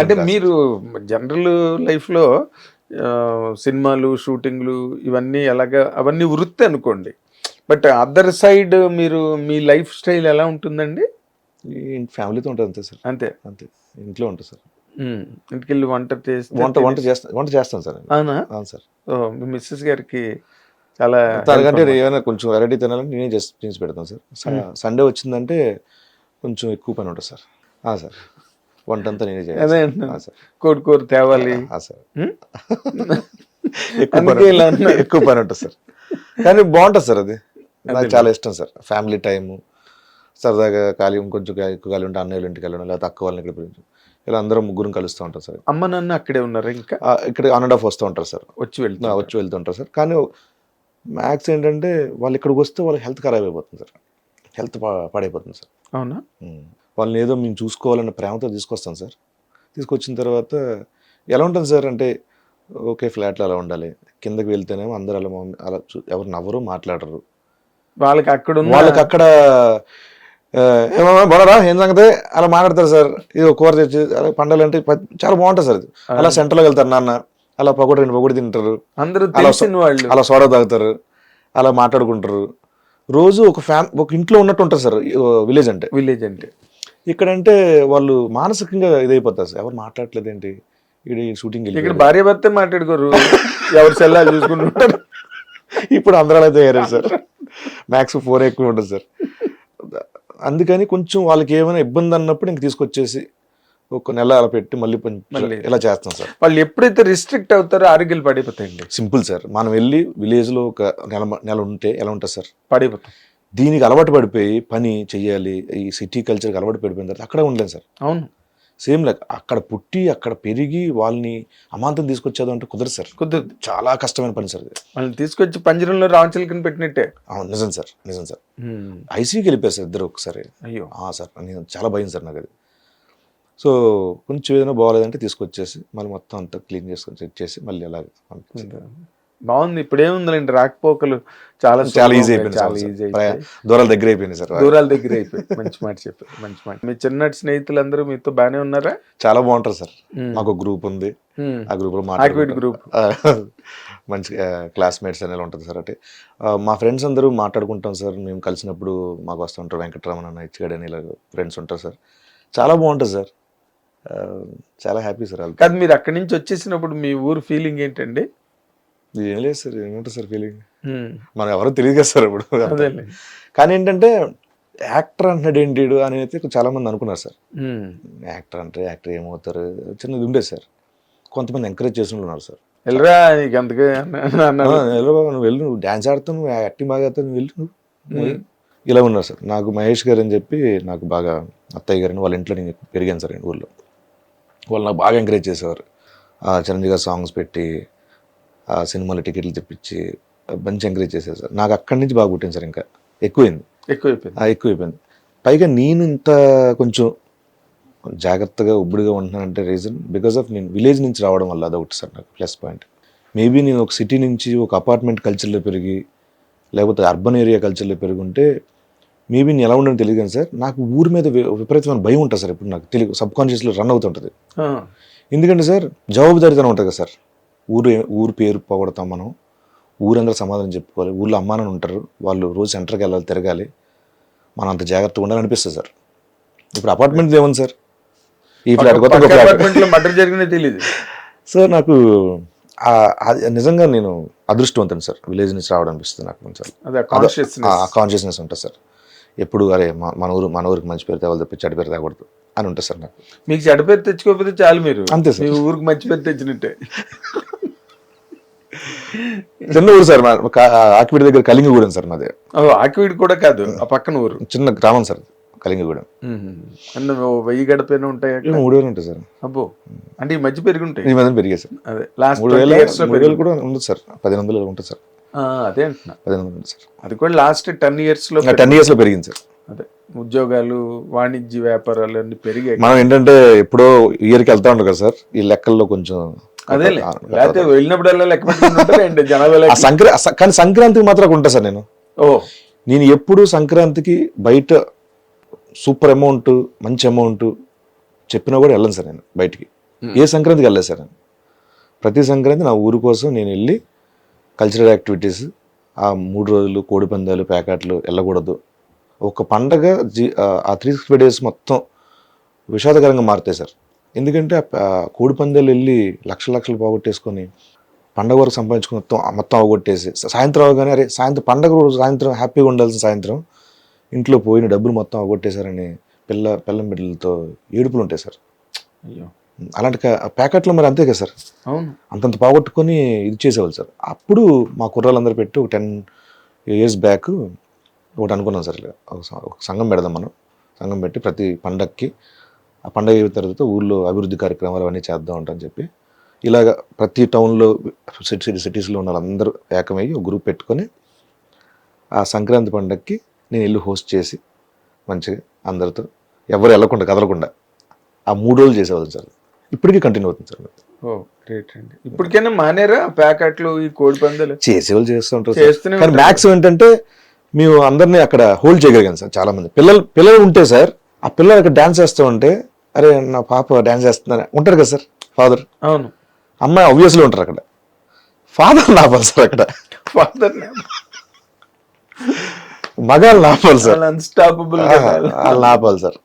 అంటే మీరు జనరల్ లైఫ్లో సినిమాలు షూటింగ్లు ఇవన్నీ ఎలాగా అవన్నీ వృత్తి అనుకోండి, బట్ అదర్ సైడ్ మీరు మీ లైఫ్ స్టైల్ ఎలా ఉంటుందండి? ఫ్యామిలీతో ఉంటుంది అంతే సార్. అంతే అంతే, ఇంట్లో ఉంటుంది సార్. ఇంటికి వెళ్ళి వంట వంట చేస్తాను సార్. అవునా? అవును సార్. మీ మిస్సెస్ గారికి చాలా తనకంటే ఏమైనా కొంచెం వెరైటీ తినాలంటే నేనే చేసి పెడతాను సార్. సండే వచ్చిందంటే కొంచెం ఎక్కువ పని ఉంటుంది సార్. సార్ వంట అంతా నేనే చేయాలి సార్. కోడికూర తేవాలి సార్. ఎక్కువ పని ఉంటుంది సార్, కానీ బాగుంటుంది సార్. అది నాకు చాలా ఇష్టం సార్. ఫ్యామిలీ టైము, సరదాగా ఖాళీ కొంచెం ఎక్కువ ఖాళీ ఉంటే అన్నయ్య ఇంటికి వెళ్ళడం, లేకపోతే అక్క వాళ్ళని ఇక్కడ ఇలా అందరం ముగ్గురం కలుస్తూ ఉంటాం సార్. అమ్మ నాన్న అక్కడే ఉన్నారు ఇంకా? ఇక్కడ 1.5 వస్తూ ఉంటారు సార్. వచ్చి వెళ్తుంటారు సార్. కానీ మ్యాక్స్ ఏంటంటే వాళ్ళు ఇక్కడికి వస్తే వాళ్ళకి హెల్త్ ఖరాబ్ అయిపోతుంది సార్. హెల్త్ పాడైపోతుంది సార్. అవునా? వాళ్ళని ఏదో మేము చూసుకోవాలన్న ప్రేమతో తీసుకొస్తాం సార్. తీసుకొచ్చిన తర్వాత ఎలా ఉంటుంది సార్ అంటే, ఓకే ఫ్లాట్లో అలా ఉండాలి, కిందకి వెళ్తేనేమో అందరూ అలా ఎవరు నవ్వరు, మాట్లాడరు. వాళ్ళకి అక్కడ ఏమన్నా బొడరా ఏం సంగతే అలా మాట్లాడతారు సార్. ఇది కూర తెచ్చి అలా పండాలి అంటే చాలా బాగుంటుంది సార్. అది అలా సెంటర్లోకి వెళ్తారు నాన్న, అలా 2 పకోడీ తింటారు, అలా సోడా తాగుతారు, అలా మాట్లాడుకుంటారు. రోజు ఒక ఇంట్లో ఉన్నట్టు ఉంటారు సార్. విలేజ్ అంటే ఇక్కడంటే వాళ్ళు మానసికంగా ఇదైపోతారు సార్. ఎవరు మాట్లాడలేదు ఏంటి, ఇక్కడ షూటింగ్ ఇక్కడ భార్య భర్త మాట్లాడుకోరు, ఎవరు సెల్లా చూసుకుంటుంటారు. ఇప్పుడు అందరూ అయితే అయ్యారు సార్. మ్యాక్స్ 4 ఎక్కువ ఉంటుంది సార్. అందుకని కొంచెం వాళ్ళకి ఏమైనా ఇబ్బంది అన్నప్పుడు ఇంక తీసుకొచ్చేసి ఒక నెల అలా పెట్టి మళ్ళీ ఇలా చేస్తాం సార్. వాళ్ళు ఎప్పుడైతే రిస్ట్రిక్ట్ అవుతారో ఆరోగ్యాలు పడిపోతాయండి. Simple sir. మనం వెళ్ళి విలేజ్లో ఒక నెల ఉంటే ఎలా ఉంటుంది సార్? పడిపోతాం. దీనికి అలవాటు పడిపోయి పని చెయ్యాలి, ఈ సిటీ కల్చర్కి అలవాటు పడిపోయిన తర్వాత అక్కడే ఉండలేం సార్. అవును, సేమ్ లైక్ అక్కడ పుట్టి అక్కడ పెరిగి వాళ్ళని అమాంతం తీసుకొచ్చేది అంటే కుదరదు సార్. కుదరదు, చాలా కష్టమైన పని సార్. వాళ్ళని తీసుకొచ్చి పంజరంలో రామచిలకని పెట్టినట్టే. అవును, నిజం సార్. ఐసీయూకి వెళ్ళిపోయారు సార్ ఇద్దరు ఒకసారి. అయ్యో సార్, నేను చాలా భయం సార్ నాకు అది. సో కొంచెం ఏదైనా బాగోలేదంటే తీసుకొచ్చేసి మళ్ళీ మొత్తం అంతా క్లీన్ చేసుకొని చెక్ చేసి మళ్ళీ అలాగే బాగుంది. ఇప్పుడు ఏముందండి, రాకపోకలు చాలా ఈజీ అయిపోయింది. దూరాల దగ్గర అయిపోయింది సార్. మంచి మాట చెప్పారు, మంచి మాట. మీ చిన్నటి స్నేహితులందరూ మీతో బాగానే ఉన్నారా? చాలా బాగుంటారు సార్. మాకు ఒక గ్రూప్ ఉంది. ఆ గ్రూప్ లో గ్రూప్ మంచి క్లాస్మేట్స్ అనేలా ఉంటుంది సార్. అంటే మా ఫ్రెండ్స్ అందరూ మాట్లాడుకుంటాం సార్. మేము కలిసినప్పుడు మాకు వస్తూ ఉంటారు వెంకటరామన్ అన్న, ఇచ్చిగడ్ అని ఇలా ఫ్రెండ్స్ ఉంటారు సార్. చాలా బాగుంటుంది సార్. చాలా హ్యాపీ సార్. కాదు, మీరు అక్కడి నుంచి వచ్చేసినప్పుడు మీ ఊరు ఫీలింగ్ ఏంటండి? ఏం లేదు సార్, ఏముంటుంది సార్ ఫీలింగ్, మనం ఎవరో తెలియదు కదా సార్ ఇప్పుడు. కానీ ఏంటంటే యాక్టర్ అంటున్నాడు ఏంటి అని అయితే చాలా మంది అనుకున్నారు సార్. యాక్టర్ ఏమవుతారు చిన్నది ఉండేది సార్. కొంతమంది ఎంకరేజ్ చేసిన ఉన్నారు సార్. వెళ్ళరా నువ్వు వెళ్ళి, నువ్వు డాన్స్ ఆడుతావు, నువ్వు యాక్టింగ్ బాగా ఆడుతావు, నువ్వు వెళ్ళి నువ్వు ఇలా ఉన్నారు సార్. నాకు మహేష్ గారు అని చెప్పి నాకు బాగా అత్తయ్య గారిని, వాళ్ళ ఇంట్లో నేను పెరిగాను సార్ ఊళ్ళో. వాళ్ళు నాకు బాగా ఎంకరేజ్ చేసేవారు. చిరంజీవి గారు సాంగ్స్ పెట్టి, సినిమాలో టికెట్లు తెప్పించి మంచి ఎంకరేజ్ చేశారు సార్. నాకు అక్కడి నుంచి బాగా పుట్టింది సార్. ఇంకా ఎక్కువైపోయింది. పైగా నేను ఇంత కొంచెం జాగ్రత్తగా ఉబ్బుడిగా ఉంటున్నానంటే రీజన్ బికాస్ ఆఫ్ నేను విలేజ్ నుంచి రావడం వల్ల. అదొకటి సార్ నాకు ప్లస్ పాయింట్. మేబీ నేను ఒక సిటీ నుంచి ఒక అపార్ట్మెంట్ కల్చర్లో పెరిగి, లేకపోతే అర్బన్ ఏరియా కల్చర్లో పెరిగి ఉంటే మేబీ నేను ఎలా ఉండని తెలియదు కానీ సార్, నాకు ఊరి మీద విపరీతమైన భయం ఉంటుంది సార్. ఇప్పుడు నాకు తెలియదు, సబ్కాన్షియస్లో రన్ అవుతుంటుంది. ఎందుకంటే సార్ జవాబుదారీతనం ఉంటుంది కదా సార్. ఊరు పేరు పోగొడతాం మనం, ఊరందరూ సమాధానం చెప్పుకోవాలి, ఊళ్ళో అమ్మానాన్ని ఉంటారు, వాళ్ళు రోజు సెంటర్కి వెళ్ళాలి, తిరగాలి, మనం అంత జాగ్రత్తగా ఉండాలని అనిపిస్తుంది సార్. ఇప్పుడు అపార్ట్మెంట్ ఏముంది సార్, ఈ ఫ్లాట్ కొత్త మర్డర్ జరిగినా తెలియదు సార్. నాకు నిజంగా నేను అదృష్టవంతుని సార్, విలేజ్ నుంచి రావడం అనిపిస్తుంది నాకు కొంచెం. కాన్షియస్నెస్ ఉంటుంది సార్. ఎప్పుడు అరే మన ఊరికి మంచి పేరు తేవాలి తప్పి చెడ్డ పేరు తేకూడదు అని ఉంటుంది సార్ నాకు. మీకు చెడ్డ పేరు తెచ్చుకోకపోతే చాలు, మీరు అంతే సార్, మీ ఊరికి మంచి పేరు తెచ్చినట్టే. చిన్న ఊరు సార్, ఆకివీడి దగ్గర కలింగగూడెం సార్ మాది. ఆకివీడి కూడా కాదు, ఆ పక్కన ఊరు, చిన్న గ్రామం సార్ కలింగగూడెం. 1000 గడపైన ఉంటాయి, 3000 ఉంటాయి సార్. అబ్బో, అంటే ఈ మధ్య పెరుగుంటాయి. ఈ మధ్య పెరిగాయి సార్. అదే లాస్ట్ 3000 కూడా ఉండదు సార్, 1500 ఉంటుంది సార్. అదే అంటున్నా, 1500 సార్. అది కూడా లాస్ట్ 10 years లో పెరిగింది సార్. అదే ఉద్యోగాలు, వాణిజ్య వ్యాపారాలు అన్ని పెరిగాయి. మనం ఏంటంటే ఎప్పుడో ఇయర్కి వెళ్తా ఉంటాం కదా సార్, ఈ లెక్కల్లో కొంచెం అదే లేకపోతే వెళ్ళినప్పుడల్లా లెక్క పెట్టుకుంటే జనాభా. కానీ సంక్రాంతికి మాత్రం ఉంటా సార్ నేను. నేను ఎప్పుడు సంక్రాంతికి బయట సూపర్ అమౌంట్, మంచి అమౌంట్ చెప్పినా కూడా వెళ్ళను సార్ నేను బయటికి. ఏ సంక్రాంతికి వెళ్ళలేదు సార్. ప్రతి సంక్రాంతి నా ఊరు కోసం నేను వెళ్ళి కల్చరల్ యాక్టివిటీస్, ఆ 3 రోజులు కోడి పందాలు ప్యాకెట్లు వెళ్ళకూడదు. ఒక పండగ ఆ 365 days మొత్తం విషాదకరంగా మారుతాయి సార్. ఎందుకంటే ఆ కోడి పందాలు వెళ్ళి లక్షలు పోగొట్టేసుకొని పండగ వరకు సంపాదించుకుని మొత్తం అవగొట్టేసి సాయంత్రం అవగానే అరే సాయంత్రం పండగ రోజు సాయంత్రం హ్యాపీగా ఉండాల్సిన సాయంత్రం ఇంట్లో పోయిన డబ్బులు మొత్తం అవగొట్టేశారని పిల్లం బిడ్డలతో ఏడుపులు ఉంటాయి సార్. అయ్యో, అలాంటి ప్యాకెట్లో మరి అంతే కదా సార్, అవును. అంతంత పోగొట్టుకొని ఇది చేసేవాళ్ళు సార్. అప్పుడు మా కుర్రాళ్ళందరూ పెట్టి ఒక 10 years బ్యాక్ ఒకటి అనుకున్నాం సార్, ఇలా ఒక సంఘం పెడదాం మనం. సంఘం పెట్టి ప్రతి పండగకి ఆ పండగ అయిన తర్వాత ఊళ్ళో అభివృద్ధి కార్యక్రమాలు అవన్నీ చేద్దాం ఉంటామని చెప్పి ఇలాగ ప్రతి టౌన్లో సిటీస్లో ఉన్న వాళ్ళందరూ ఏకమయ్యి ఒక గ్రూప్ పెట్టుకొని ఆ సంక్రాంతి పండగకి నేను వెళ్ళి హోస్ట్ చేసి మంచిగా అందరితో ఎవరు వెళ్ళకుండా కదలకుండా ఆ 3 రోజులు చేసేవాళ్ళం సార్. ఇప్పటికీ కంటిన్యూ అవుతుంది సార్. ఓ గ్రేట్ అండి. ఇప్పటికైనా మానేరా ప్యాకెట్లు ఈ కోడి పందాలు? చేసేవాళ్ళు చేస్తూ ఉంటారు చేస్తూనే కానీ మ్యాక్సిమం ఏంటంటే మేము అందరినీ అక్కడ హోల్డ్ చేయగలిగాం సార్. చాలా మంది పిల్లలు ఉంటే సార్, ఆ పిల్లలు అక్కడ డాన్స్ చేస్తూ ఉంటే అరే నా పాప డాన్స్ చేస్తుందని ఉంటారు కదా సార్ ఫాదర్. అవును, అమ్మాయి ఆబ్వియస్లీ ఉంటారు అక్కడ. ఫాదర్ నాపాలి సార్ అక్కడ, ఫాదర్ మగాళ్ళు నాపాలి సార్, అన్స్టాపబుల్ వాళ్ళు నాపాలి సార్.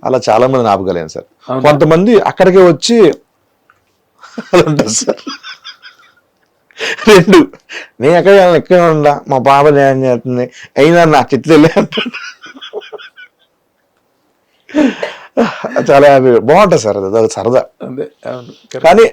అలా చాలా మంది ఆపగలేను సార్. అవునా? కొంతమంది అక్కడికే వచ్చి అలా ఉంటారు సార్. 2 నేను ఎక్కడ ఉండా మా పాప ధ్యానం చేస్తుంది అయినా నా చిట్లు వెళ్ళి అంటాడు. చాలా హ్యాపీ, బాగుంటుంది సార్. అది సరదా. అదే, అవును. కానీ